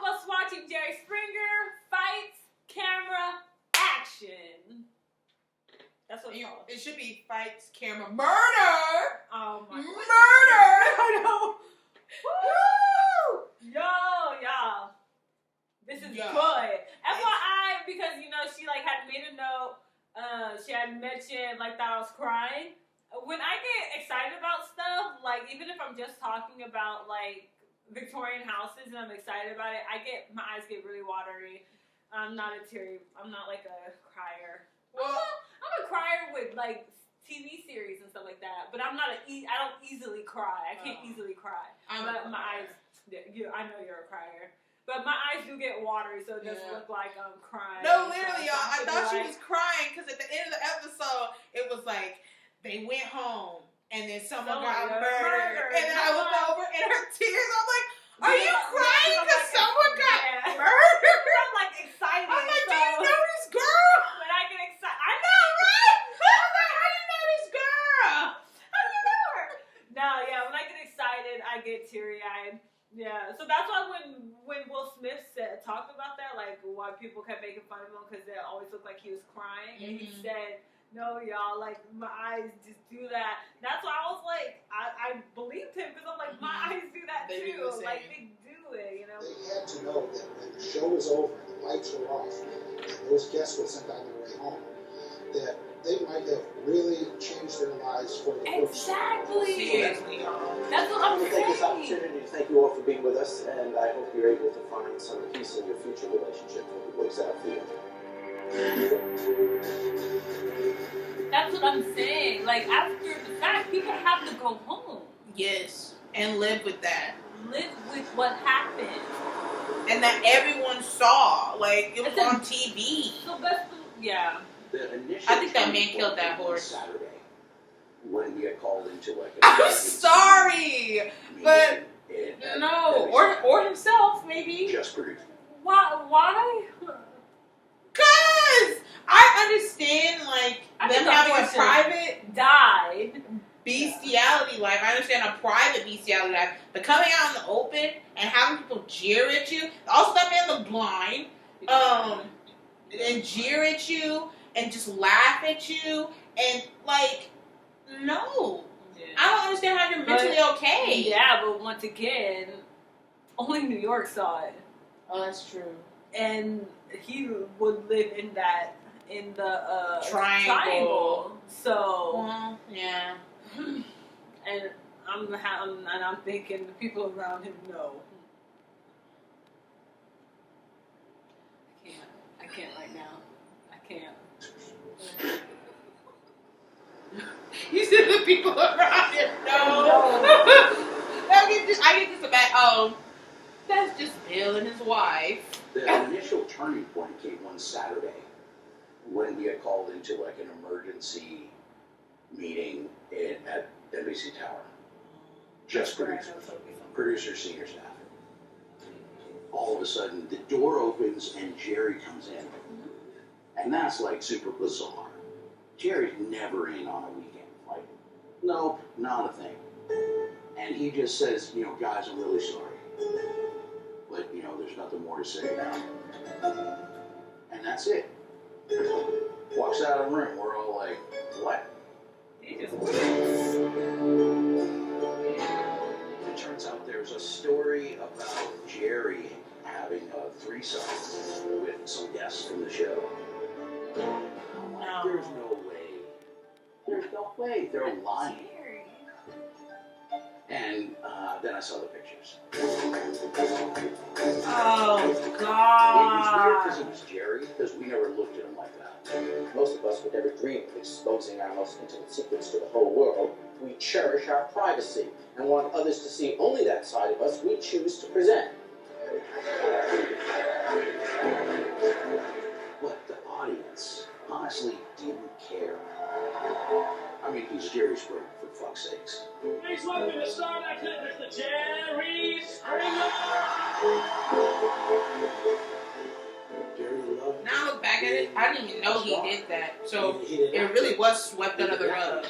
of us watching Jerry Springer fights, camera, action. That's what it's called. It should be fights, camera, murder. Oh my god. Murder. I know. Woo! Yo, y'all. This is good. FYI, because she like had made a note. She had mentioned like that I was crying. When I get excited about stuff, like even if I'm just talking about like Victorian houses and I'm excited about it, my eyes get really watery. I'm not like a crier. Well, I'm a crier with like TV series and stuff like that, but I'm not I don't easily cry. I can't easily cry. But my eyes, I know you're a crier. But my eyes do get watery, so it doesn't look like I'm crying. No, literally, y'all. I thought she was crying because at the end of the episode, it was like they went home and then someone got murdered. And then I looked over and her tears. I'm like, are you crying because someone got murdered? I'm like excited. I'm like, do you know this girl? When I get excited, I know, right? I'm like, how do you know this girl? How do you know her? No, yeah. When I get excited, I get teary-eyed. Yeah, so that's why when Will Smith talked about that, like why people kept making fun of him because it always looked like he was crying, and he said, "No, y'all, like my eyes just do that." That's why I was like, I believed him because I'm like, my eyes do that too. Like they do it, you know. They had to know that when the show was over and the lights were off, and those guests were sent on their way home, that they might have really changed their lives for the worse. Exactly. That's what I'm saying. Take this opportunity to thank you all for being with us, and I hope you're able to find some peace in your future relationship. Hope it works out for you. That's what I'm saying. Like after the fact, people have to go home. Yes, and live with that. Live with what happened. And that everyone saw. Like it was on TV. So yeah. I think that man killed that horse. Saturday, when you get called into like I'm sorry, but no, or himself maybe. Just produced. Why? Cause I understand like them having a private bestiality life. I understand a private bestiality life, but coming out in the open and having people jeer at you. Also, that man looked blind. And jeer at you. And just laugh at you, and like, no. Yeah. I don't understand how you're mentally okay. Yeah, but once again, only New York saw it. Oh, that's true. And he would live in the triangle. So, yeah. And I'm thinking the people around him know. I can't right now. I can't. You said the people around him know. I get this about, that's just Bill and his wife. The initial turning point came one Saturday when he got called into like an emergency meeting at NBC Tower. Just producer, senior staff. All of a sudden, the door opens and Jerry comes in. And that's like super bizarre. Jerry's never in on a weekend. Like, nope, not a thing. And he just says, guys, I'm really sorry. But, there's nothing more to say now. And that's it. Walks out of the room. We're all like, what? It turns out there's a story about Jerry having a threesome with some guests from the show. There's no way. There's no way. They're lying. And then I saw the pictures. Oh, God. It was weird because it was Jerry, because we never looked at him like that. Most of us would never dream of exposing our most intimate secrets to the whole world. We cherish our privacy and want others to see only that side of us we choose to present. But the audience honestly didn't care. I mean, he's Jerry Springer, for fuck's sakes. Please welcome to Star Actor, Mr. Jerry Springer. Now I look back at it, I didn't even know he did that. So it really was swept under the rug.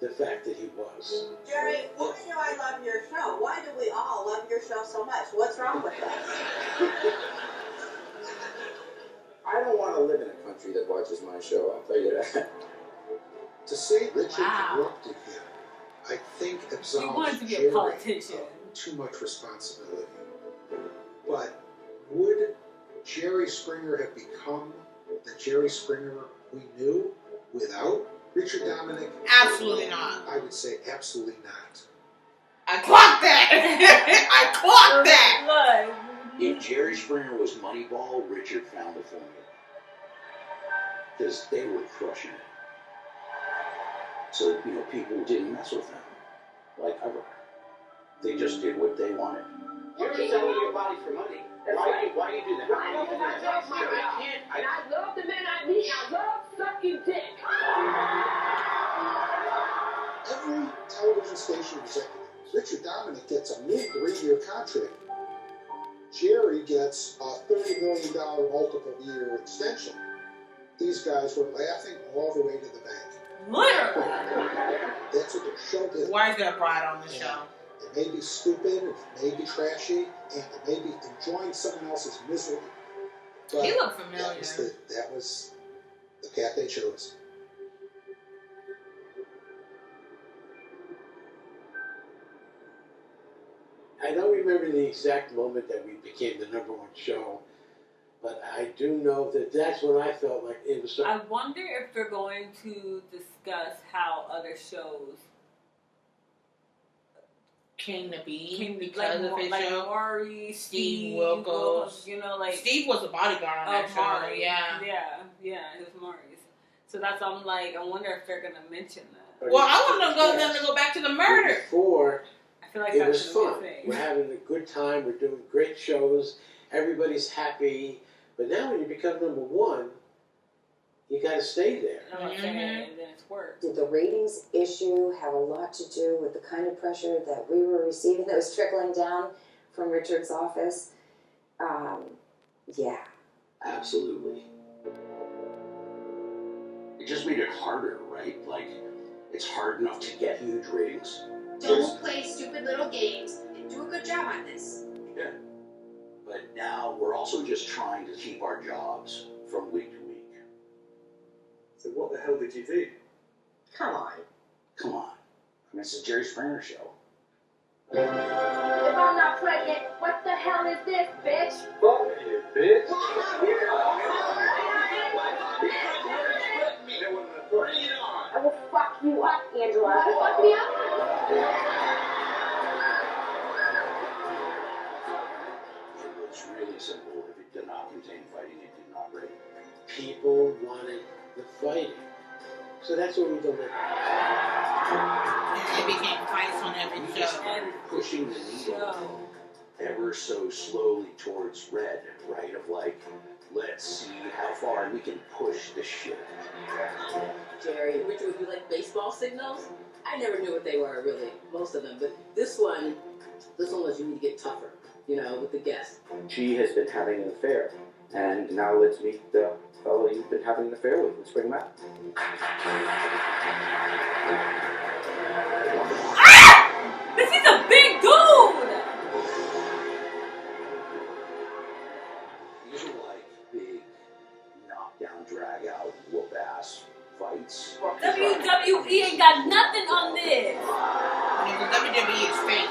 the fact that he was. Jerry, why do I love your show? Why do we all love your show so much? What's wrong with us? I don't want to live in a country that watches my show, I'll tell you that. To say Richard Wow. corrupted him, I think He absolves wanted to be Jerry a politician. of too much responsibility. But would Jerry Springer have become the Jerry Springer we knew without Richard Dominic? Absolutely not. I would say absolutely not. I clocked that. I clocked that. Look. If Jerry Springer was Moneyball, Richard found the formula. Because they were crushing it. So, people didn't mess with them. Like ever. They just did what they wanted. You're selling your body for money. Why do you do that? I love the men I meet. I love sucking dick. Every television station executive, Richard Dominic gets a new 3-year contract. Jerry gets a $30 million multiple-year extension. These guys were laughing all the way to the bank. Literally. That's what the show did. Why is that Bride on the show? It may be stupid, and it may be trashy, and it may be enjoying someone else's misery. But He looked familiar. that was the path they chose. I don't remember the exact moment that we became the #1 show, but I do know that that's when I felt like it was. I wonder if they're going to discuss how other shows Came to be came to because of his like show. Maury, Steve Wilkos, Wilkos. like Steve was a bodyguard on that show. Maury. Yeah. It was Maury's. So that's I'm like, I wonder if they're gonna mention that. Well, I want them to go back to the murder. Before, I feel like it that's was gonna fun. be a thing. We're having a good time. We're doing great shows. Everybody's happy. But now when you become #1, you got to stay there. I'm not saying it, and then it's work. Did the ratings issue have a lot to do with the kind of pressure that we were receiving that was trickling down from Richard's office? Yeah. Absolutely. It just made it harder, right? Like, it's hard enough to get huge ratings. Don't play stupid little games and do a good job on this. Yeah. But now we're also just trying to keep our jobs from week to week. So what the hell did you do? Come on. Come on. I mean, it's a Jerry Springer show. If I'm not pregnant, what the hell is this, bitch? Fuck you, bitch. Bring it on. I will fuck you up, Angela. Fuck me up? It was really simple. If it did not contain fighting, it did not rape. People wanted the fighting. So that's what we delivered. And it became fights on every We show. just started pushing the needle ever so slowly towards red, right? Of like, let's see how far we can push this shit. Jerry, Richard, would you like baseball signals? I never knew what they were, really, most of them. But this one was you need to get tougher, with the guest. She has been having an affair, and now let's meet the fellow you've been having an affair with. Let's bring him out. This is a big dude! These are like big knockdown, drag out, whoop ass fights. WWE ain't got nothing on this. WWE is fake.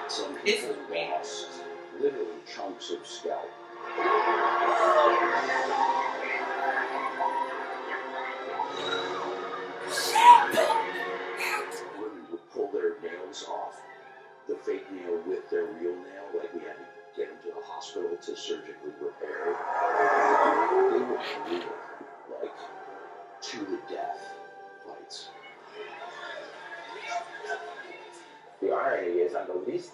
Some This people is real. lost literally chunks of scalp. Women would pull their nails off, the fake nail with their real nail, like we had to get them to the hospital to surgically repair. They were brutal, like to the death fights. The irony is, I'm the least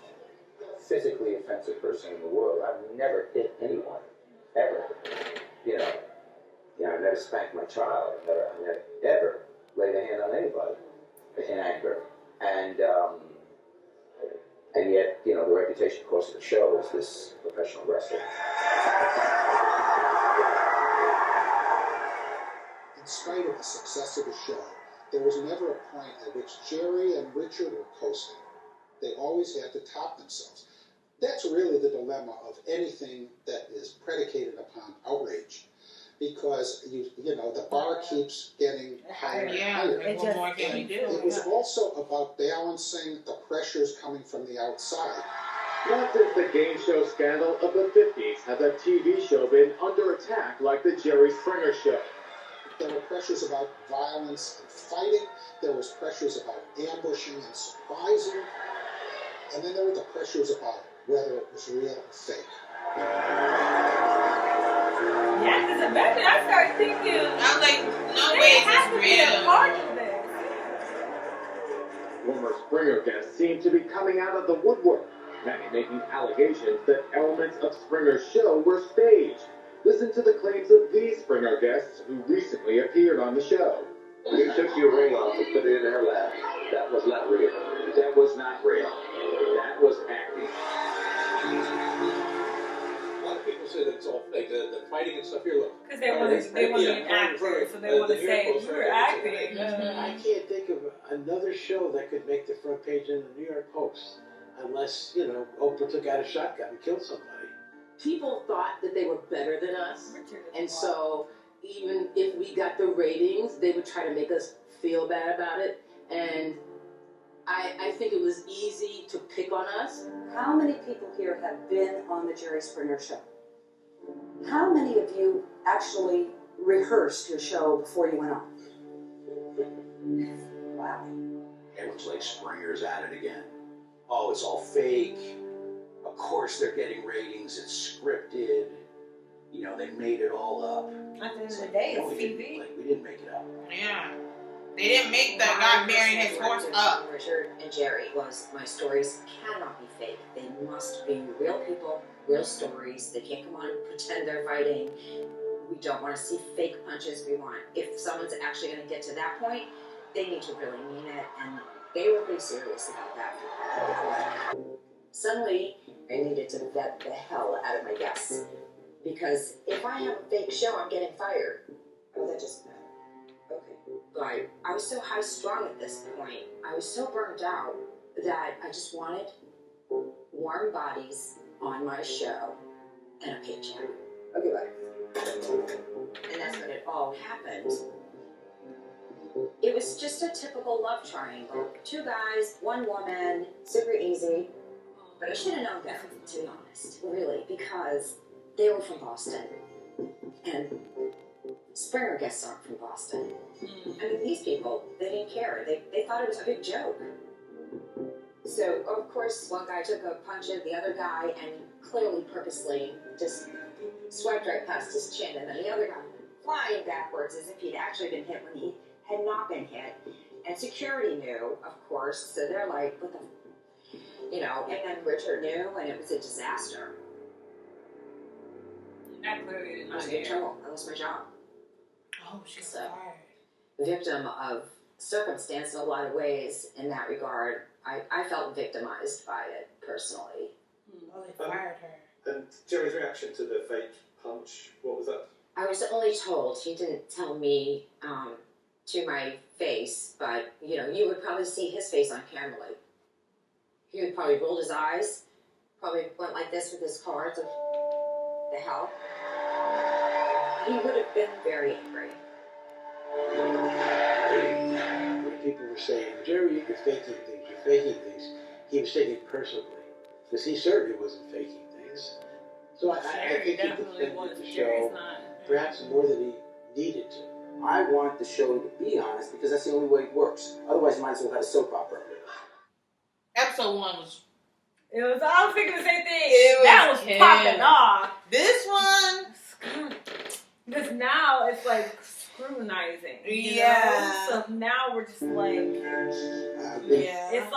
physically offensive person in the world. I've never hit anyone, ever. I've never spanked my child. I've never ever laid a hand on anybody in anger. And yet, the reputation, of course, of the show is this professional wrestler. In spite of the success of the show, there was never a point at which Jerry and Richard were coasting. They always had to top themselves. That's really the dilemma of anything that is predicated upon outrage. Because, you know, the bar keeps getting higher and higher. What more can you do? It was also about balancing the pressures coming from the outside. Not since the game show scandal of the 50s has a TV show been under attack like the Jerry Springer Show. There were pressures about violence and fighting. There was pressures about ambushing and surprising. And then there were the pressures about whether it was real or fake. Yeah, because eventually I started thinking, I was like, no way is this real. Part of this. Former Springer guests seem to be coming out of the woodwork, many making allegations that elements of Springer's show were staged. Listen to the claims of these Springer guests who recently appeared on the show. You took your ring off and put it in her lap. That was not real. That was not real. That was acting. A lot of people say that it's all fake. The fighting and stuff here, look. Because they want to be an actor, so they want to say, you were acting. I can't think of another show that could make the front page in the New York Post unless, you know, Oprah took out a shotgun and killed somebody. People thought that they were better than us, and so even if we got the ratings, they would try to make us feel bad about it. And I think it was easy to pick on us. How many people here have been on the Jerry Springer Show? How many of you actually rehearsed your show before you went on? Wow. Everyone's like, Springer's at it again. Oh, it's all fake. Of course they're getting ratings. It's scripted. You know, they made it all up. At the end of the day, it's TV. We didn't make it up. Yeah. They didn't make the guy burying his horse up. Richard and Jerry was, my stories cannot be fake. They must be real people, real stories. They can't come on and pretend they're fighting. We don't want to see fake punches. We want, if someone's actually going to get to that point, they need to really mean it. And they were pretty serious about that. Suddenly, I needed to vet the hell out of my guests. Because if I have a fake show, I'm getting fired. Oh, that just matters. Okay. But I was so high strung at this point. I was so burned out that I just wanted warm bodies on my show and a paycheck. Okay, bye. And that's when it all happened. It was just a typical love triangle. 2 guys, 1 woman, super easy. But I should have known better, to be honest. Really, because they were from Boston. And Springer guests aren't from Boston. I mean, these people, they didn't care. They thought it was a big joke. So, of course, one guy took a punch at the other guy and clearly purposely just swiped right past his chin. And then the other guy flying backwards as if he'd actually been hit when he had not been hit. And security knew, of course, so they're like, what the... You know, and then Richard knew, and it was a disaster. I was in trouble. I lost my job. Oh, she's so victim of circumstance in a lot of ways in that regard. I felt victimized by it personally. Oh, they fired her. And Jerry's reaction to the fake punch, what was that? I was only told. He didn't tell me to my face, but you know, you would probably see his face on camera. Like, he would probably roll his eyes, probably went like this with his cards of the hell. He would have been very angry. When people were saying, Jerry, you're faking things, he was taking it personally. Because he certainly wasn't faking things. So I think he defended the show perhaps more than he needed to. I want the show to be honest because that's the only way it works. Otherwise, you might as well have a soap opera. Episode 1 was... I was thinking the same thing. That was popping off. This one... Because now it's like scrutinizing. You know? So now we're just like... It's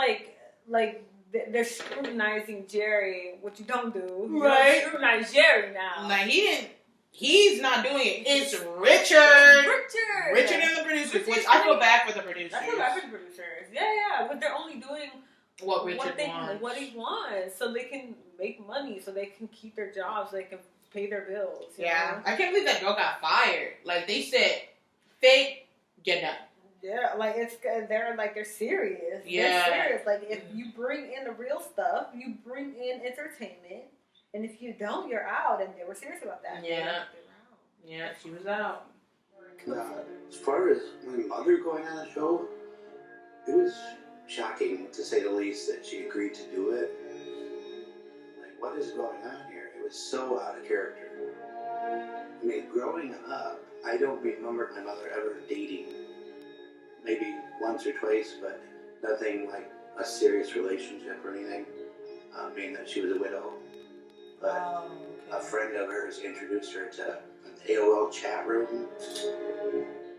like they're scrutinizing Jerry, which you don't do. You right. don't scrutinize Jerry now. Like, he's not doing it. It's Richard. Richard and the producers, which I feel bad for the producers. I feel bad for the producers. Yeah. But they're only doing... What Richard wants. What he wants, so they can make money, so they can keep their jobs, so they can pay their bills. You know? I can't believe that girl got fired. Like, they said, fake, get done. Yeah, like they're serious. Yeah. They're serious. Like if you bring in the real stuff, you bring in entertainment, and if you don't, you're out. And they were serious about that. Yeah. Yeah, she was out. As far as my mother going on the show, it was shocking to say the least that she agreed to do it. Like, what is going on here? It was so out of character. I mean, growing up, I don't remember my mother ever dating. Maybe once or twice, but nothing like a serious relationship or anything. Being that she was a widow. But a friend of hers introduced her to an AOL chat room.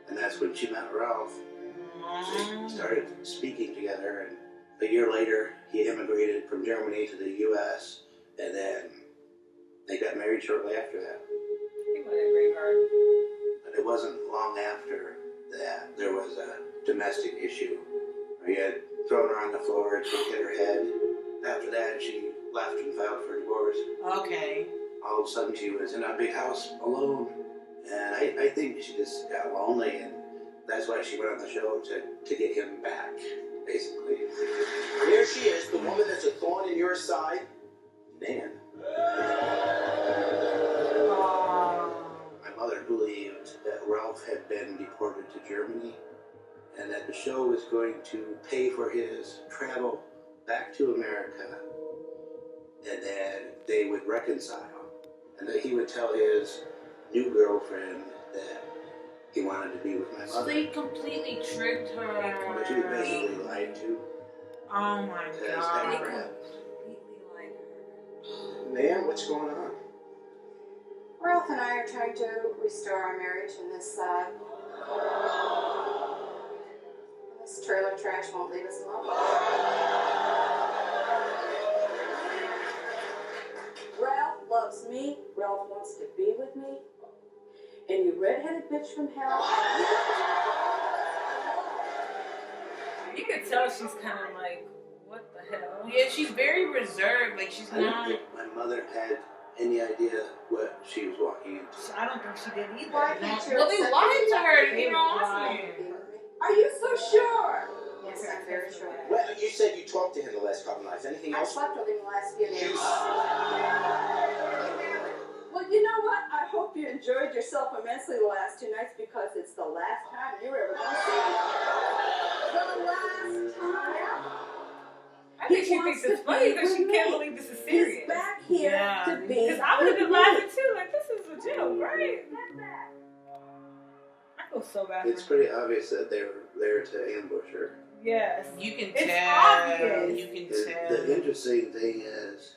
And that's when she met Ralph. They started speaking together, and a year later, he immigrated from Germany to the U.S., and then they got married shortly after that. He went in green card. But it wasn't long after that there was a domestic issue. He had thrown her on the floor and she hit her head. After that, she left and filed for divorce. Okay. All of a sudden, she was in a big house alone, and I think she just got lonely, and that's why she went on the show to get him back, basically. Here she is, the woman that's a thorn in your side. Nan. My mother believed that Ralph had been deported to Germany and that the show was going to pay for his travel back to America, and then they would reconcile, and that he would tell his new girlfriend that he wanted to be with my mother. So they completely tricked her. But she was basically lied to. Oh my God. Never happened. Nan, what's going on? Ralph and I are trying to restore our marriage, and this trailer trash won't leave us alone. Ralph loves me. Ralph wants to be with me. And you redheaded bitch from hell. You could tell she's kind of like, what the hell? Yeah, she's very reserved. Like she's I don't not. think my mother had any idea what she was walking into. I don't think she did either. Why can't you Well, they accept lied it? to her. They You know, lied. Are you so sure? Yes, I'm very sure. Well, you said you talked to him the last couple nights. Anything I else? slept with him the last few days. Well, you know what? I hope you enjoyed yourself immensely the last 2 nights because it's the last time you're ever going to see me. The last time. I think she thinks it's funny because she can't believe this is serious. He's back here to be. Because I would have been laughing too. Like, this is a joke, right? I feel so bad. It's pretty obvious that they were there to ambush her. Yes. You can It's tell. obvious. You can The tell. interesting thing is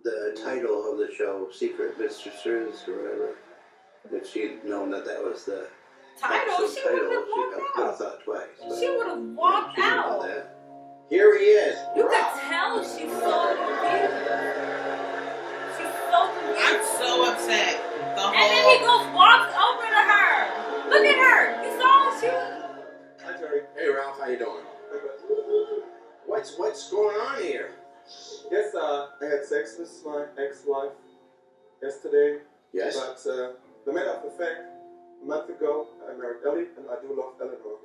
the title of the show, Secret Mistresses or whatever. If she'd known that that was the Title? episode She would have she walked could have out. thought twice. But She would have walked she didn't know out. that. Here he is. You could tell she's so confused. She's so confused. I'm so upset. The whole. And then he goes, walks over to her. Look at her. You saw she was. Hi, Jerry. Hey, Ralph, how you doing? What's going on here? Yes, I had sex with my ex-wife yesterday. Yes. But the matter of the fact, a month ago, I married Ellie, and I do love Eleanor.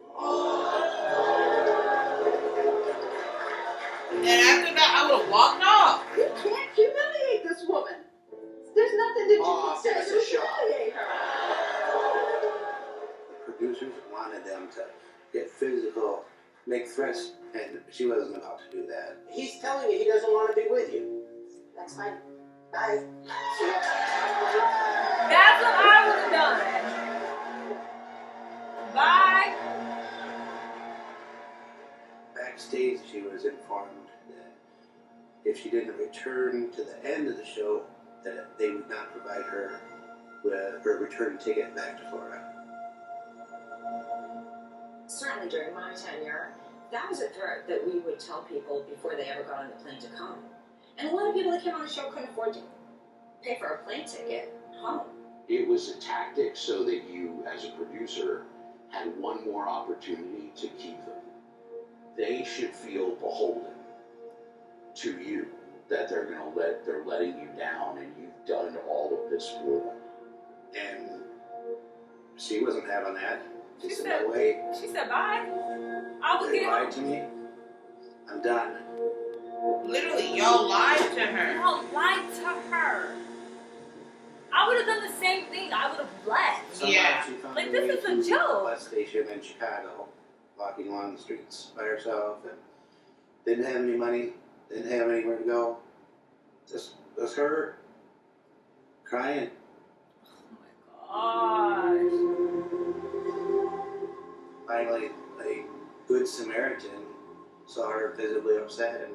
And after that, I would have walked off. You can't humiliate this woman. There's nothing that you can say that's to a shock. humiliate her. The producers wanted them to get physical, make threats, and she wasn't about to do that. He's telling you he doesn't want to be with you. That's fine. Bye. That's what I would have done. Bye. Backstage, she was informed that if she didn't return to the end of the show, that they would not provide her with her return ticket back to Florida. Certainly during my tenure, that was a threat that we would tell people before they ever got on the plane to come. And a lot of people that came on the show couldn't afford to pay for a plane ticket home. It was a tactic so that you, as a producer, had one more opportunity to keep them. They should feel beholden to you, that they're letting you down, and you've done all of this for them. And she wasn't having that. She said, no way. She said bye. I would They get lied to me. I'm done. Literally, y'all lied to her. Y'all lied to her. I would have done the same thing. I would have left. Somehow she found Like, her this way is a to the joke. bus station in Chicago, walking along the streets by herself, and didn't have any money, didn't have anywhere to go. Just was her crying. Gosh. Finally, a good Samaritan saw her visibly upset and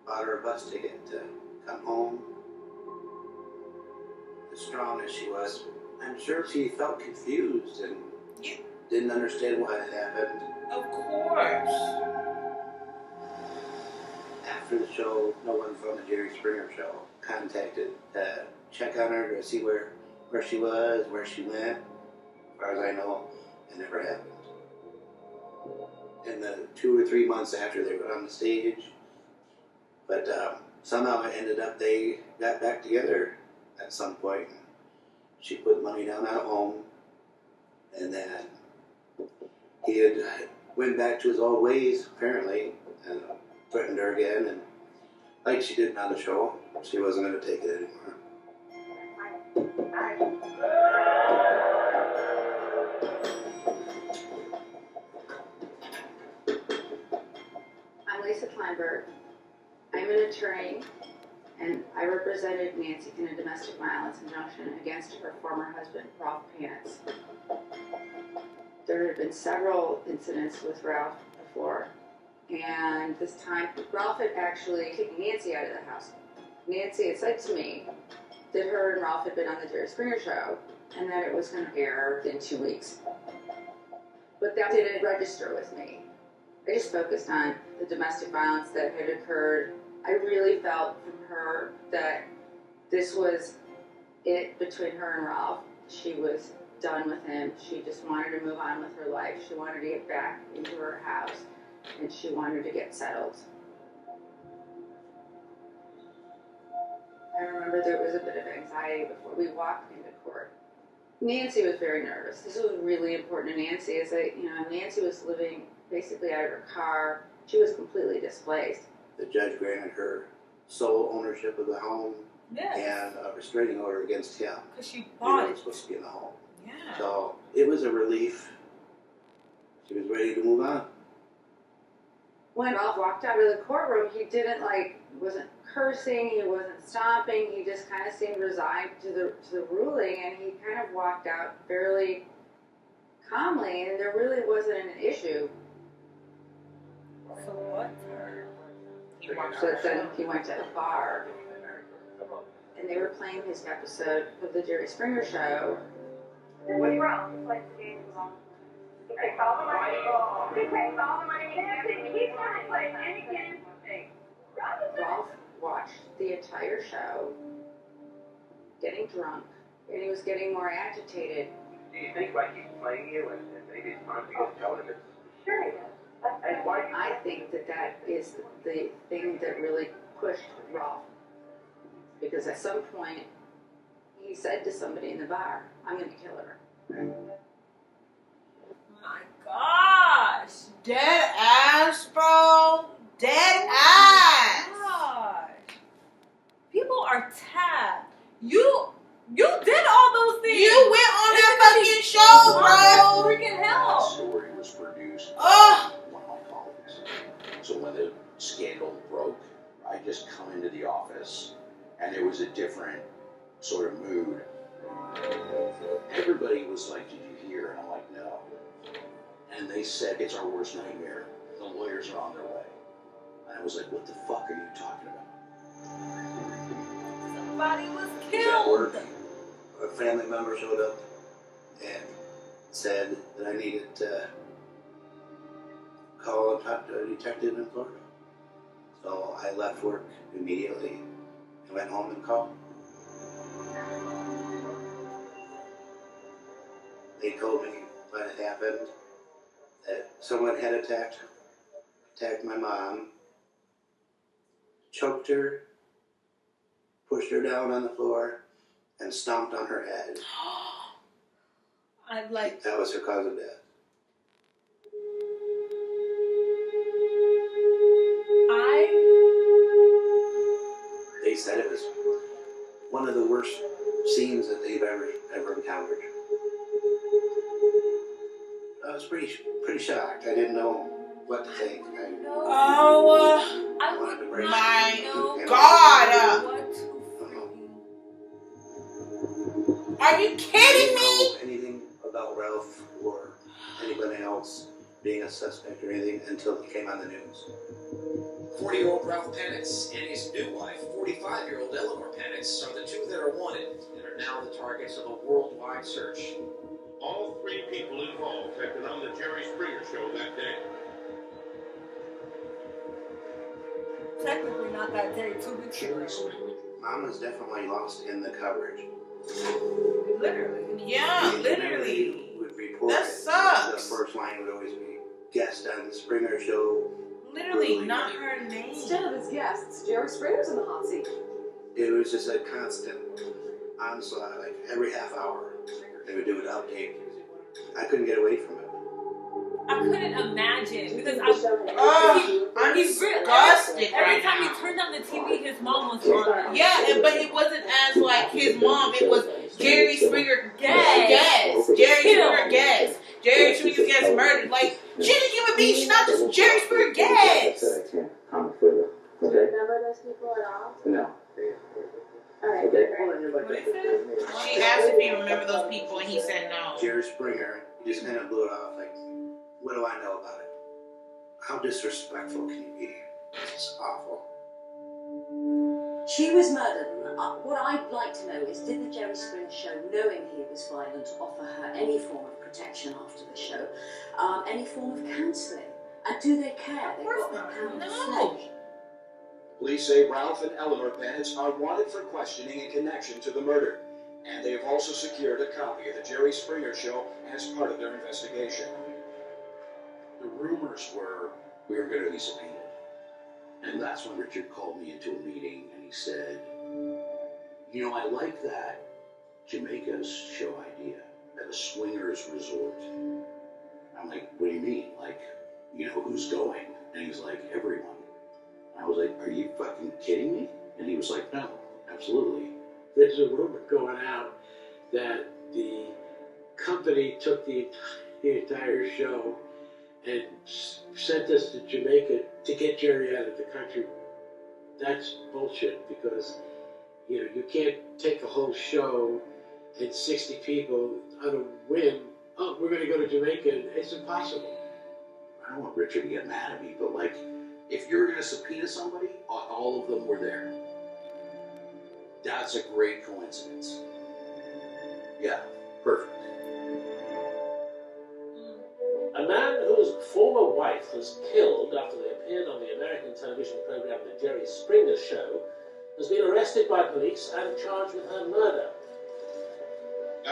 bought her a bus ticket to come home. As strong as she was, I'm sure she felt confused and didn't understand what had happened. Of course. After the show, no one from the Jerry Springer show contacted to check on her to see where she was, where she went. As far as I know, it never happened. In the 2 or 3 months after they were on the stage, but somehow it ended up they got back together at some point. She put money down at home, and then he had went back to his old ways apparently, and threatened her again, and like she did on the show, she wasn't going to take it anymore. I'm Lisa Kleinberg. I'm an attorney, and I represented Nancy in a domestic violence injunction against her former husband, Ralph Pants. There had been several incidents with Ralph before, and this time, Ralph had actually kicked Nancy out of the house. Nancy had said to me that her and Ralph had been on the Jerry Springer show, and that it was going to air in 2 weeks. But that didn't register with me. I just focused on the domestic violence that had occurred. I really felt from her that this was it between her and Ralph. She was done with him. She just wanted to move on with her life. She wanted to get back into her house, and she wanted to get settled. I remember there was a bit of anxiety before we walked into court. Nancy was very nervous. This was really important to Nancy. Nancy was living basically out of her car. She was completely displaced. The judge granted her sole ownership of the home and a restraining order against him. Because she bought it. Was supposed to be in the home. Yeah. So it was a relief. She was ready to move on. When Ralph walked out of the courtroom, he wasn't cursing, he wasn't stomping, he just kind of seemed resigned to the ruling, and he kind of walked out fairly calmly, and there really wasn't an issue. So what? So then he went to a bar, and they were playing his episode of the Jerry Springer show. What's wrong? He plays the game wrong. He takes all the money. He takes all the money. He's not playing any game. Ralph watched the entire show, getting drunk, and he was getting more agitated. Do you think by keep playing you and maybe it's time to go tell him it's... Sure he does. And I think that is the thing that really pushed Ralph. Because at some point, he said to somebody in the bar, "I'm going to kill her." My gosh. Dead ass, bro. Dead ass. Gosh. People are tapped. You did all those things. You went on that fucking show, bro. Freaking hell. That story was produced by one of my colleagues. So when the scandal broke, I just come into the office and there was a different sort of mood. Everybody was like, "Did you hear?" And I'm like, "No." And they said, "It's our worst nightmare. The lawyers are on their way." And I was like, "What the fuck are you talking about?" Somebody was At killed. work, a family member showed up and said that I needed to call and talk to a detective in Florida. So I left work immediately and went home and called. They told me what had happened, that someone had attacked my mom, choked her, pushed her down on the floor, and stomped on her head. I'd like. That was her cause of death. said it was one of the worst scenes that they've ever encountered. I was pretty shocked. I didn't know what to think. Oh I wanted to break my God! Are you kidding me? Anything about Ralph or anybody else being a suspect or anything until it came on the news. 40-year-old Ralph Penix and his new wife, 45-year-old Eleanor Penix, are the two that are wanted and are now the targets of a worldwide search. All three people involved had been on the Jerry Springer Show that day. Technically not that day, 2 weeks ago. Mom was definitely lost in the coverage. Literally. Yeah, literally. Would report that sucks. The first line would always be guest on the Springer Show. Literally, not her name. Instead of his guests, Jerry Springer's in the hot seat. It was just a constant onslaught, like every half hour. They would do an update. I couldn't get away from it. I couldn't imagine because I'm disgusted. Every time he turned on the TV, his mom was on. Yeah, but it wasn't as like his mom. It was Jerry Springer Guest. Jerry Springer guest. Jerry Springer guest murdered. Like, she's a human being. She's not just Jerry Springer guest. Do you remember those people at all? No. Alright. She asked if he remembered those people, and he said no. Jerry Springer, he just kind of blew it off. Like, what do I know about it? How disrespectful can you be? It's awful. She was murdered. What I'd like to know is, did the Jerry Springer Show, knowing he was violent, offer her any form of protection after the show? Any form of counselling? And do they care? They've got that pound of flesh. Police say Ralph and Eleanor Penix are wanted for questioning in connection to the murder. And they have also secured a copy of the Jerry Springer Show as part of their investigation. The rumors were we were going to be subpoenaed. And that's when Richard called me into a meeting and he said, you know, I like that Jamaica's show idea at a swingers resort. I'm like, what do you mean? Like, you know, who's going? And he's like, everyone. I was like, are you fucking kidding me? And he was like, no, absolutely. There's a rumor going out that the company took the entire show and sent us to Jamaica to get Jerry out of the country. That's bullshit because, you know, you can't take a whole show and 60 people on a whim. Oh, we're going to go to Jamaica. It's impossible. I don't want Richard to get mad at me, but like, if you're going to subpoena somebody, all of them were there. That's a great coincidence. Yeah, perfect. A man whose former wife was killed after they appeared on the American television program The Jerry Springer Show has been arrested by police and charged with her murder.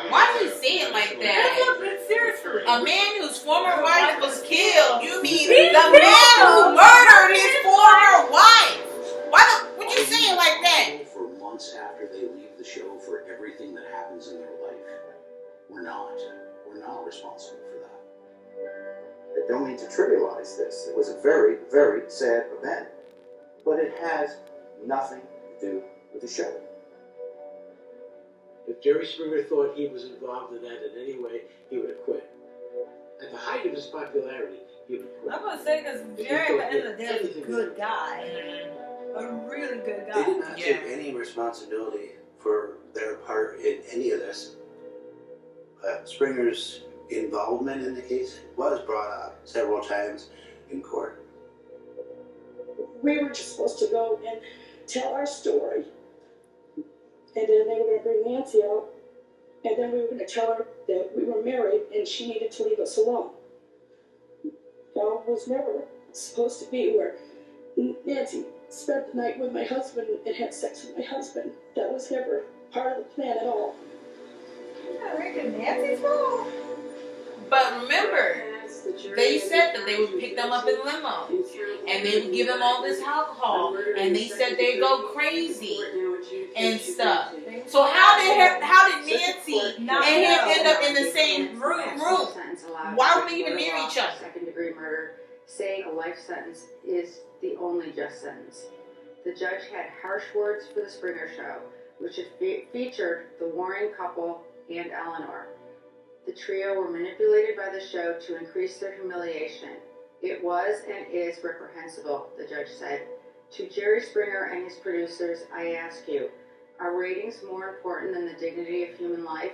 Why do you say it like that? Seriously. A man whose former wife was killed. You mean the man who murdered his former wife? Why would you say it like that? For months after they leave the show for everything that happens in their life. We're not responsible for that. I don't mean to trivialize this. It was a very, very sad event. But it has nothing to do with the show. If Jerry Springer thought he was involved in that in any way, he would have quit. At the height of his popularity, he would have quit. I'm gonna say because Jerry, at the end of the day, is a good guy. A really good guy. They did not take any responsibility for their part in any of this. Springer's involvement in the case was brought up several times in court. We were just supposed to go and tell our story. And then they were going to bring Nancy out. And then we were going to tell her that we were married and she needed to leave us alone. That was never supposed to be where Nancy spent the night with my husband and had sex with my husband. That was never part of the plan at all. Nancy's fault. But remember, they said that they would pick them up in limo, and they would give them all this alcohol, and they said they'd go crazy and stuff. So how did Nancy and him end up in the same room? Why would they even near each other? Second-degree murder, saying a life sentence is the only just sentence. The judge had harsh words for the Springer Show, which had featured the warring couple and Eleanor. The trio were manipulated by the show to increase their humiliation. It was and is reprehensible, the judge said. To Jerry Springer and his producers, I ask you, are ratings more important than the dignity of human life?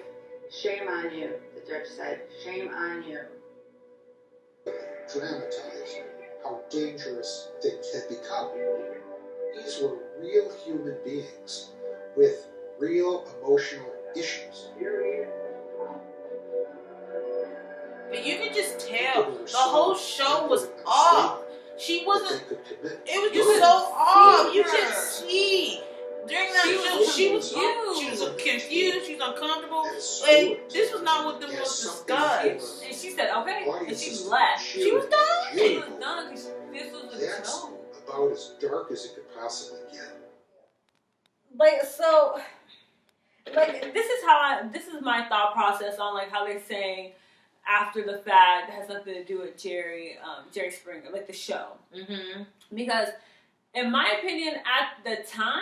Shame on you, the judge said. Shame on you. Dramatize how dangerous things had become. These were real human beings with real emotional issues. But you could just tell the whole show was off. She wasn't. It was just so off. You could see during that show she was confused. She was uncomfortable. Like this was not what was discussed. And she said okay, and she left. She was done. She was done because this was a That's show. about as dark as it could possibly get. Like so, like this is my thought process on like how they're saying after the fact has nothing to do with Jerry Springer, like the show. Mm-hmm. Because in my opinion, at the time,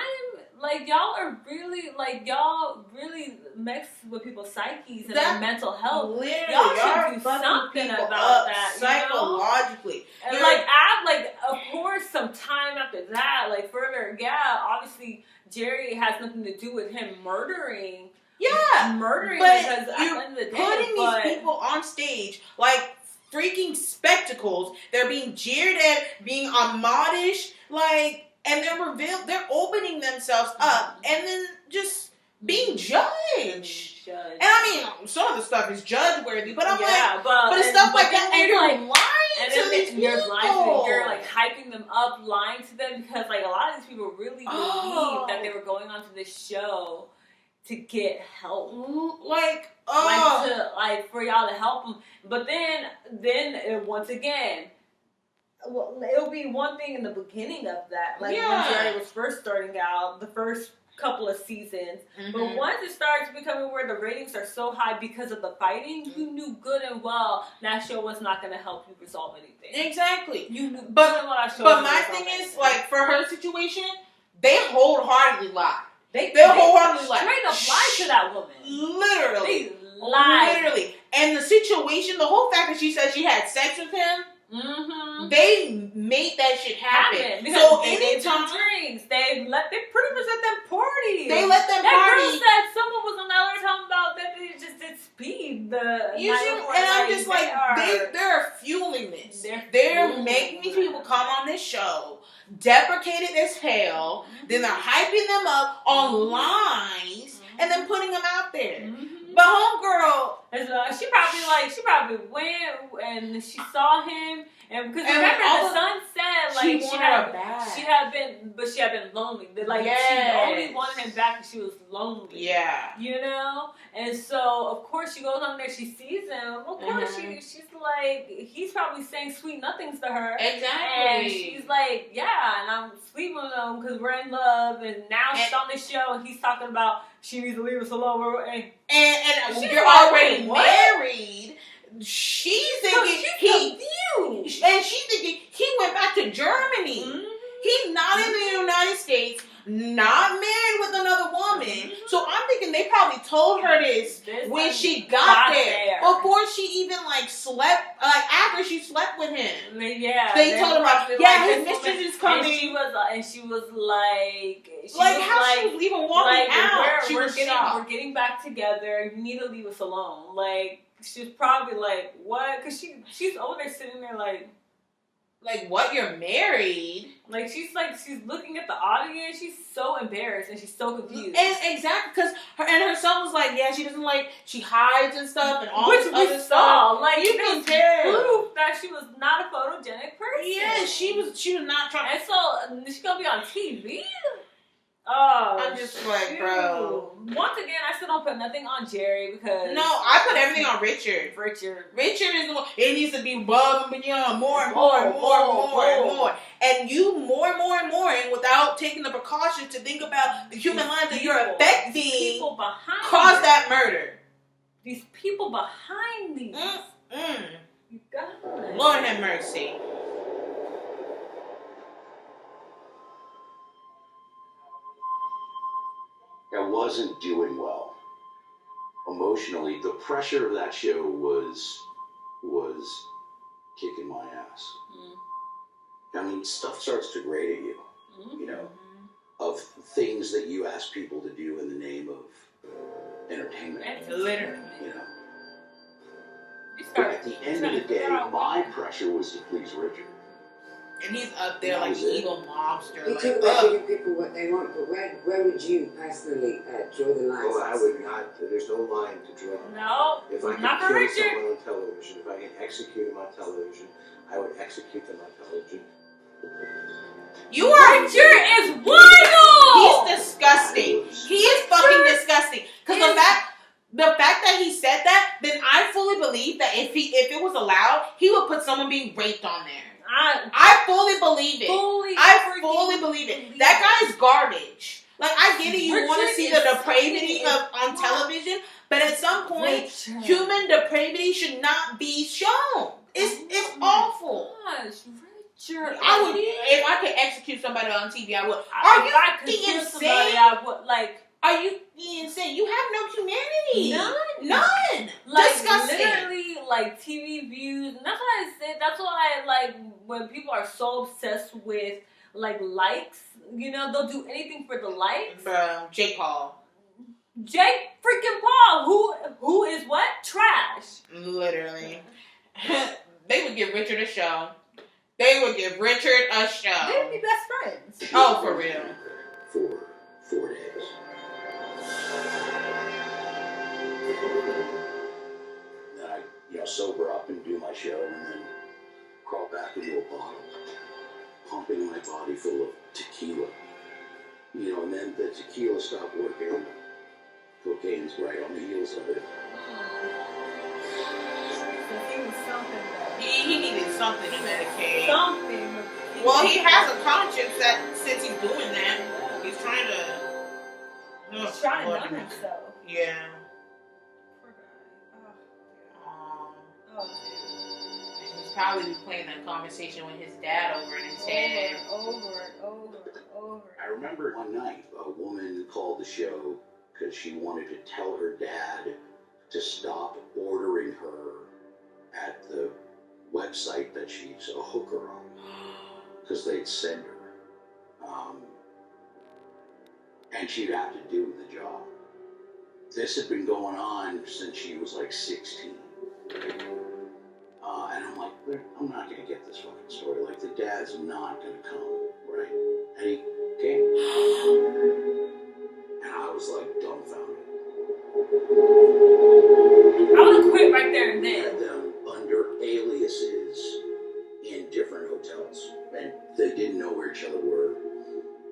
like y'all really mess with people's psyches and their mental health. Literally, y'all should do something about that psychologically. You know? And like of course, some time after that, like further, obviously Jerry has nothing to do with him murdering. Yeah, murdering but because at the end of the day, putting these people on stage like freaking spectacles. They're being jeered at, being admonished, like, and they're opening themselves up, and then just being judged. And I mean, some of the stuff is judge worthy, but I'm but it's stuff like that, and you're lying to these people. You're like hyping them up, lying to them because like a lot of these people really believe that they were going onto this show to get help, like for y'all to help them, but then once again, well, it'll be one thing in the beginning of that, like when Jerry was first starting out, the first couple of seasons, but once it starts becoming where the ratings are so high because of the fighting, you knew good and well that show was not going to help you resolve anything. Exactly. You knew but good and well that show but my thing is, like for her situation, they wholeheartedly lied. They wholeheartedly lied. Straight up lied to that woman. Literally. They lied. Literally. And the situation, the whole fact that she said she had sex with him, they made that shit happen. So they gave them drinks. They pretty much let them party. They let them party. That girl said someone was on the other talking about that they just did speed. And I'm just like, they're fueling this. They're making these people come on this show, deprecated as hell, then they're hyping them up on lies, and then putting them out there. But homegirl, she probably went and she saw him, and because remember the son said like she had been lonely. Like she only wanted him back because she was lonely. Yeah, you know. And so of course she goes on there, she sees him. Of course she's like, he's probably saying sweet nothings to her. Exactly. And she's like, yeah, and I'm sleeping with him because we're in love. And now she's on this show and he's talking about she needs to leave us alone. And you're already married. She's thinking confused. And she's thinking he went back to Germany. He's not in the United States, not married with another woman. So I'm thinking they probably told her this when she got there. Before she even slept, after she slept with him. Yeah. They told her about, his mistress is coming. And she was like, she was even walking out. We're getting back together. You need to leave us alone. Like, she's probably like, what? Because she's over there sitting there like what? You're married? Like she's looking at the audience. She's so embarrassed and she's so confused. And exactly because her son was like, she hides and stuff and all this other stuff. Like you can prove that she was not a photogenic person. Yeah, she was not trying. And so she's gonna be on TV. Oh, I'm just like, bro. Once again, I still don't put nothing on Jerry because I put everything on Richard. Richard is the one. It needs to be above and beyond, more and more. And you more and more, and without taking the precautions to think about the human lives that you're affecting, people behind cause that murder. These people behind these. You got it. Lord have mercy. wasn't doing well. Emotionally, the pressure of that show was kicking my ass. I mean, stuff starts to grate at you, you know, of things that you ask people to do in the name of entertainment. Literally. You know. But at the end of the day, my pressure was to please Richard. And he's up there like an evil mobster. You Like, talk about giving people what they want, but where would you personally draw the line? Oh, I would not. There's no line to draw. No, If I not could for kill Richard. someone on television, if I could execute them on television, I would execute them on television. you are Richard is wild. He's disgusting. He is fucking disgusting. Because the fact that he said that, then I fully believe that if it was allowed, he would put someone being raped on there. I fully believe it. I fully believe it. That guy is garbage. Like, I get it, you want to see the depravity on television, but at some point, human depravity should not be shown. It's awful. Richard. I would, if I could execute somebody on TV, I would. Are you fucking insane? I would, like. Are you insane? You have no humanity. None. Like, Disgusting. literally, like, TV views. And that's why I said, that's why I like when people are so obsessed with, like, likes. You know, they'll do anything for the likes. Jake Paul. Jake freaking Paul. Who is what? Trash. Literally. They would give Richard a show. They would give Richard a show. They'd be best friends. Oh, for real. For 4 days. Then I, sober up and do my show, and then crawl back into a bottle, pumping my body full of tequila. And then the tequila stopped working. Cocaine's right on the heels of it. He needed something to medicate. Something. Well, he has a conscience that since he's doing that, he's trying to. He's trying to numb himself. Yeah. He's probably playing that conversation with his dad over in his head. Over. I remember one night a woman called the show because she wanted to tell her dad to stop ordering her at the website that she's a hooker on because they'd send her. And she'd have to do the job. This had been going on since she was like 16. And I'm like, I'm not going to get this fucking story. Like, the dad's not going to come, right? And he came. And I was like dumbfounded. I would have quit right there and then. Had them under aliases in different hotels. And they didn't know where each other were.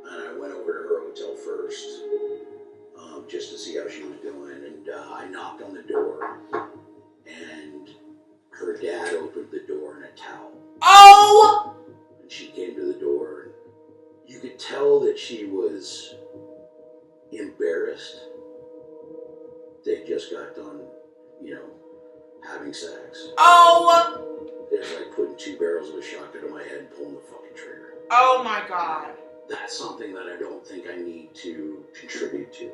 And I went over to her hotel first, just to see how she was doing. And I knocked on the door, and her dad opened the door in a towel. Oh! And she came to the door, and you could tell that she was embarrassed. They just got done, having sex. Oh! It was like putting 2 barrels of a shotgun in my head and pulling the fucking trigger. Oh my God. That's something that I don't think I need to contribute to.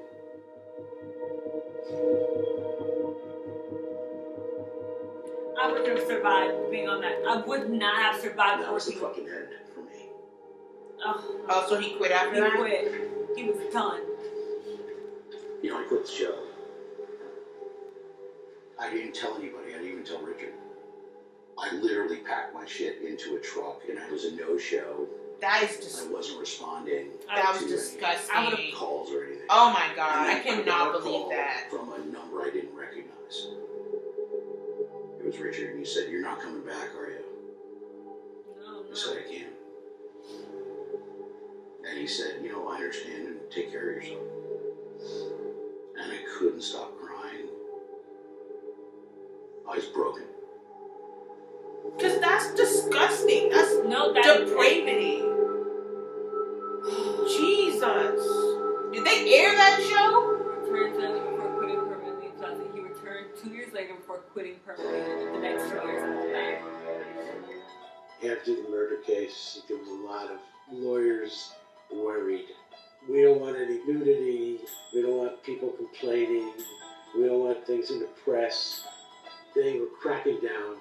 I wouldn't have survived being on that. I would not have survived. That was the fucking end for me. Oh, so he quit after that? He quit. He was done. I quit the show. I didn't tell anybody. I didn't even tell Richard. I literally packed my shit into a truck, and I was a no-show. That is just. I wasn't responding. That was disgusting. Any calls or anything. Oh my God! I got cannot a believe call that. From a number I didn't recognize. It was Richard, and he said, "You're not coming back, are you?" No. I said, "I can't." And he said, "I understand, and take care of yourself." And I couldn't stop crying. I was broken. Because that's disgusting. That's depravity. Jesus. Did they air that show? Returned suddenly before quitting permanently. He returned 2 years later before quitting permanently. The next 2 years after that. After the murder case, there was a lot of lawyers worried we don't want any nudity, we don't want people complaining, we don't want things in the press. They were cracking down on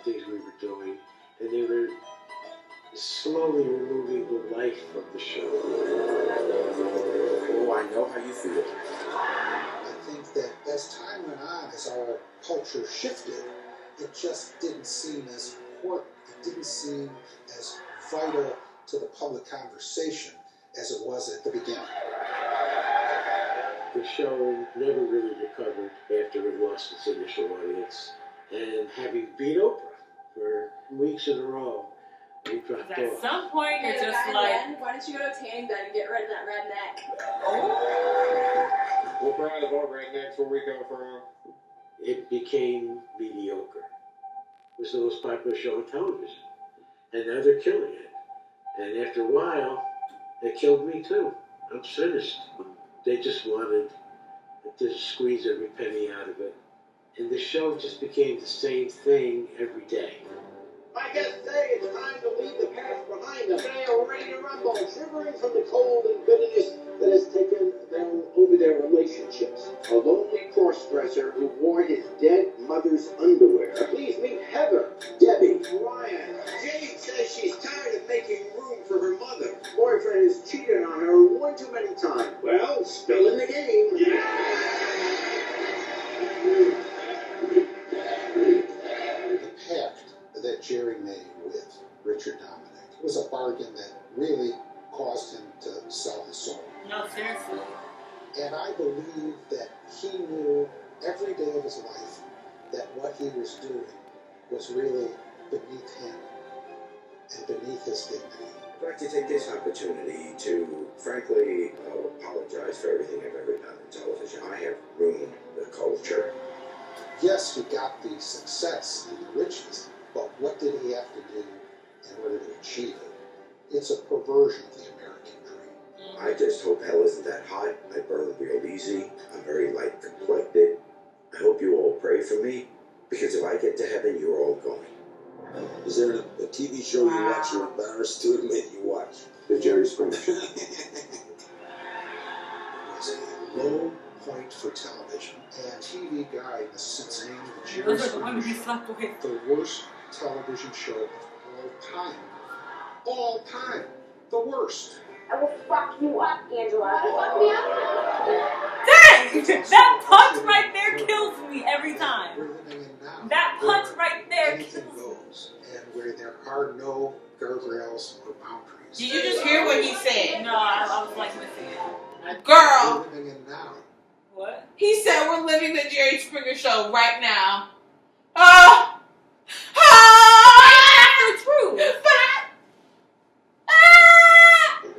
things we were doing, and they were slowly removing the life of the show. Oh, I know how you feel. I think that as time went on, as our culture shifted, it just didn't seem as important. It didn't seem as vital to the public conversation as it was at the beginning. The show never really recovered after it lost its initial audience, and having beat Oprah for weeks in a row, we dropped At off. some point, you're Hey, just guy like, Ben, why don't you go to a tanning bed and get rid of that redneck? We're proud of our rednecks where we come from. It became mediocre. It was the most popular show on television, and now they're killing it. And after a while, they killed me too. I'm finished. They just wanted to squeeze every penny out of it. And the show just became the same thing every day. My guests say it's time to leave the past behind us. They are ready to rumble, shivering from the cold and bitterness that has taken them over their relationships. A lonely cross-dresser who wore his dead mother's underwear. Please meet Heather, Debbie, Ryan. Jade says she's tired of making room for her mother. Boyfriend has cheated on her one too many times. Well, still in the game. The pact that Jerry made with Richard Dominic was a bargain that really caused him to sell his soul. no, seriously. And I believe that he knew every day of his life that what he was doing was really beneath him and beneath his dignity. I'd like to take this opportunity to, frankly, apologize for everything I've ever done in television. I have ruined the culture. Yes, he got the success and the riches, but what did he have to do in order to achieve it? It's a perversion of the American dream. I just hope hell isn't that hot. I burn real easy. I'm very light complected. I hope you all pray for me, because if I get to heaven, you're all going. Is there a TV show you watch you're embarrassed to admit you watch? The Jerry Springer Show. It was a low point for television, and TV Guide has since named the Jerry Those are the ones Springer you slept with. Show the worst television show of all time. All time. The worst. I will fuck you up, Angela. Fuck me up. Dang! That punch right there kills me every time. We're living in now. That punch right there Anything kills me. goes, and where there are no guardrails or boundaries. Did you just hear what he said? No, I was like missing it. Girl, We're living in now. What? he said we're living the Jerry Springer Show right now. That's the truth.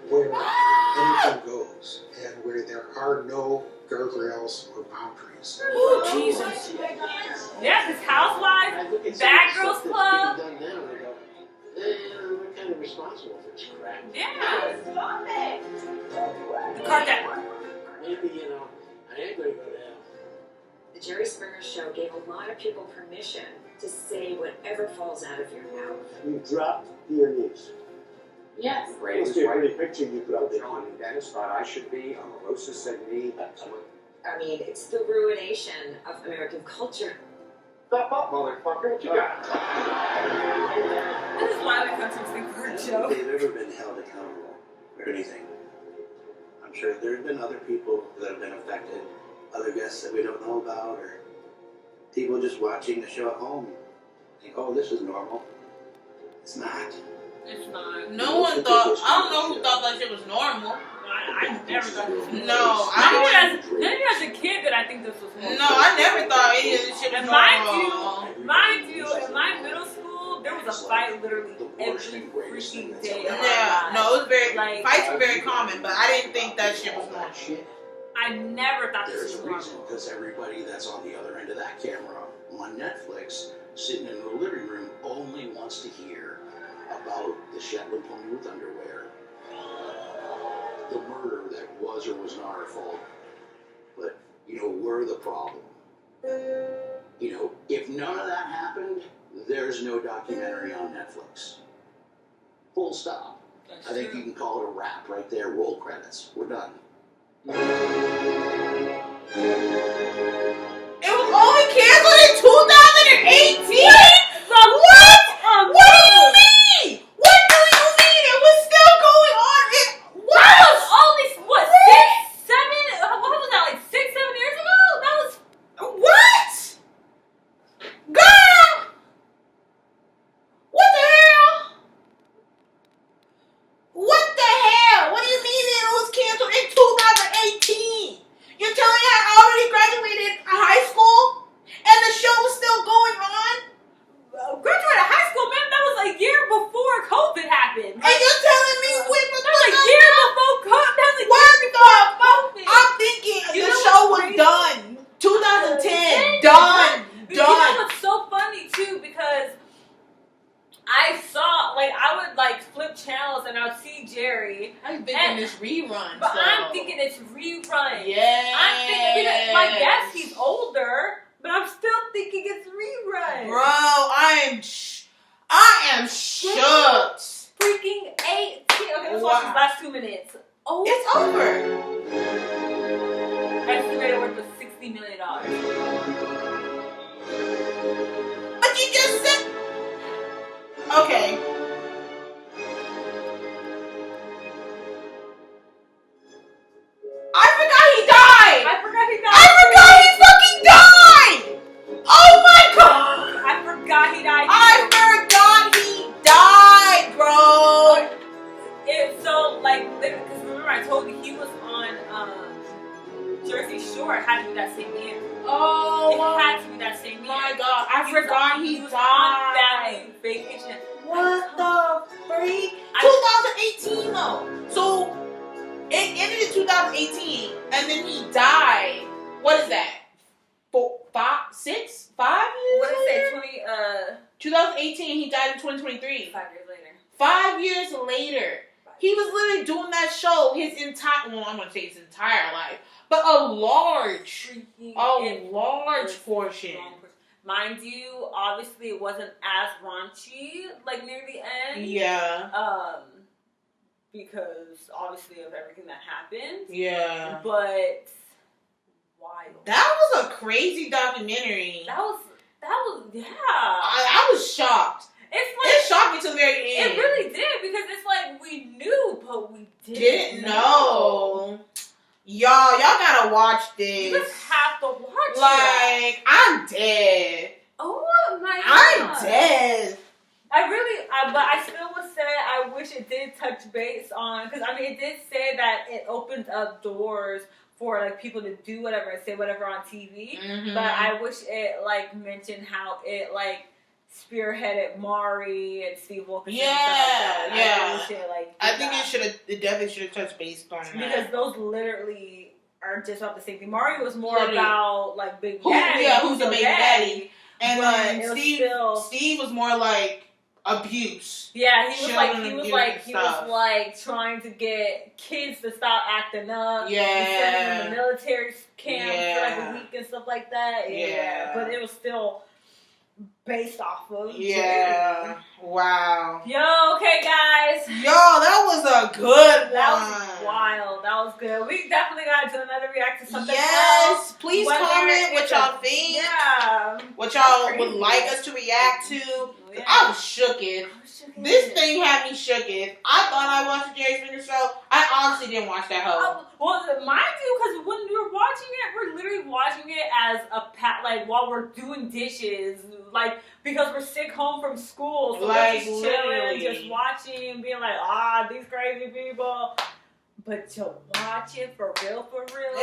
Where anything goes, and where there are no guardrails or boundaries. Oh, Jesus. Yeah, this Housewives, Bad Girls Club. Done now, they go, we're kind of responsible for this crap. Yeah. Stop it. The Kardashians. Maybe, I am going to go to hell. The Jerry Springer Show gave a lot of people permission to say whatever falls out of your mouth. You dropped to your knees. Yes. Must be a pretty picture you put up there. John and Dennis thought I should be. Omarosa said me. I mean, it's the ruination of American culture. Step up, motherfucker. What you got? This is why the country's the good show. They've ever been held accountable for anything. I'm sure there have been other people that have been affected, other guests that we don't know about, or people just watching the show at home think, oh, this is normal. It's not. It's not. No one thought, I don't know who thought that shit was normal. I never thought this was normal. No, Not even as a kid that I think this was normal. No, I never thought any of this shit was And normal. mind you, in my middle school, there was a fight literally every freaking day. Yeah, no, it was very, Like, fights were very common, but I didn't think that shit was normal. I never thought There's this a was reason, normal. because everybody that's on the other end of that camera on Netflix, sitting in the living room, only wants to hear about the Shetland pony with underwear, the murder that was or was not our fault. But, we're the problem. If none of that happened, there's no documentary on Netflix. Full stop. I think you can call it a wrap right there. Roll credits. We're done. It was only canceled in 2018? What? What do you mean? What do you mean? It was still going on. What? That was only, what, 6, 7, what was that, like 6, 7 years ago? That was... What? Girl! What the hell? What the hell? What do you mean it was canceled in 2018? You're telling me I already graduated high school and the show was still going on? Graduated high school, man, that was a year before COVID happened. And you're telling me that was a year before COVID. That was a year before COVID. I'm thinking the show was done. 2010. Done. You know what's so funny too, because I saw, like, I would like flip channels and I would see Jerry. I'm thinking it's rerun. But I'm thinking it's rerun. Yeah. I'm thinking, like, yes, he's older, but I'm still thinking it's rerun. Bro, I am shook. Freaking 18. Okay, let's watch these last 2 minutes. Oh, it's over. Estimated worth of $60 million. But you just said. Okay. I forgot he died. I forgot he died. I forgot he fucking died. Oh my god. I forgot he died. I forgot he died, bro. It's so, like, because remember I told you he was on Jersey Shore. It had to be that same year. Oh. It had to be that same year. My god. I forgot he was died. on Family Vacation. What the freak? 2018 though. So it ended in 2018 and then he died. What is that? 5 years? What did it say? 2018, he died in 2023. 5 years later. 5 years later. He was literally doing that show his entire, well, I'm going to say his entire life, but a large portion. Mind you, obviously it wasn't as raunchy, like, near the end. Yeah. Because, obviously, of everything that happened. Yeah. But, wild. That was a crazy documentary. That was, yeah. I was shocked. It shocked me to the very end. It really did, because it's like, we knew, but we didn't know. Y'all gotta watch this. You just have to watch it. Like, I'm dead. Oh my god. I'm dead. But I still would say I wish it did touch base on, because I mean it did say that it opened up doors for like people to do whatever and say whatever on TV. Mm-hmm. But I wish it like mentioned how it like spearheaded Maury and Steve Wilkins. Yeah, and stuff like that. I think it definitely should have touched base on that. Because those literally are just about the same thing. Maury was more Literally. about like Big Daddy. Who's the Big Daddy? And then it was Steve was more like abuse. Yeah, he was like trying to get kids to stop acting up. Yeah. He sent them in the military camp for like a week and stuff like that. Yeah. But it was still based off of Jerry. Wow. Yo, okay, guys. Yo, that was a good one. That was wild. That was good. We definitely gotta do another react to something else. Yes, please comment what y'all think. Yeah. What y'all would like us to react to. Yeah. I was shooketh. This thing had me shooketh. I thought I watched the Jerry Springer show. I honestly didn't watch that whole. Well, mind you, because when we were watching it, we're literally watching it as like while we're doing dishes, like because we're sick home from school, so like, we're just chilling, just watching, being like, these crazy people. But to watch it for real,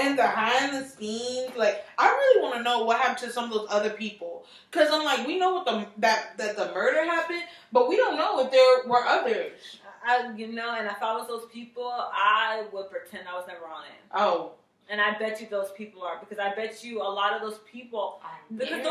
and behind the scenes, like I really want to know what happened to some of those other people, because I'm like, we know what that the murder happened, but we don't know if there were others. And if I was those people, I would pretend I was never on it. Oh. And I bet you those people are, because I bet you a lot of those people, because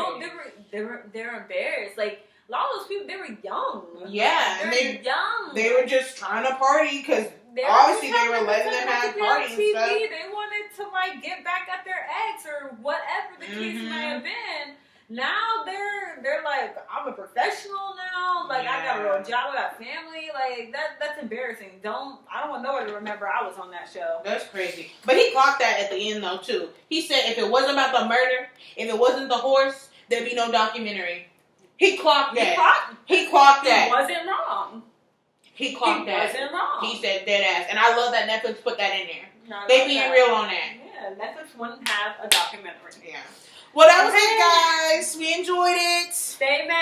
they're embarrassed. Like a lot of those people, they were young. Yeah, they're young. They were just trying to party because obviously they were letting them have parties and stuff. They wanted to like get back at their ex or whatever the case may have been. Now they're like, I'm a professional now. Like I got a real job, I got family. Like that's embarrassing. I don't want nobody to remember I was on that show. That's crazy. But he clocked that at the end though too. He said if it wasn't about the murder, if it wasn't the horse, there'd be no documentary. He clocked that. He clocked that. He wasn't wrong. He clocked that. He wasn't wrong. He said dead ass. And I love that Netflix put that in there. They being real on that. Yeah, Netflix wouldn't have a documentary. Yeah. Well, that was it, guys. We enjoyed it. Stay mad.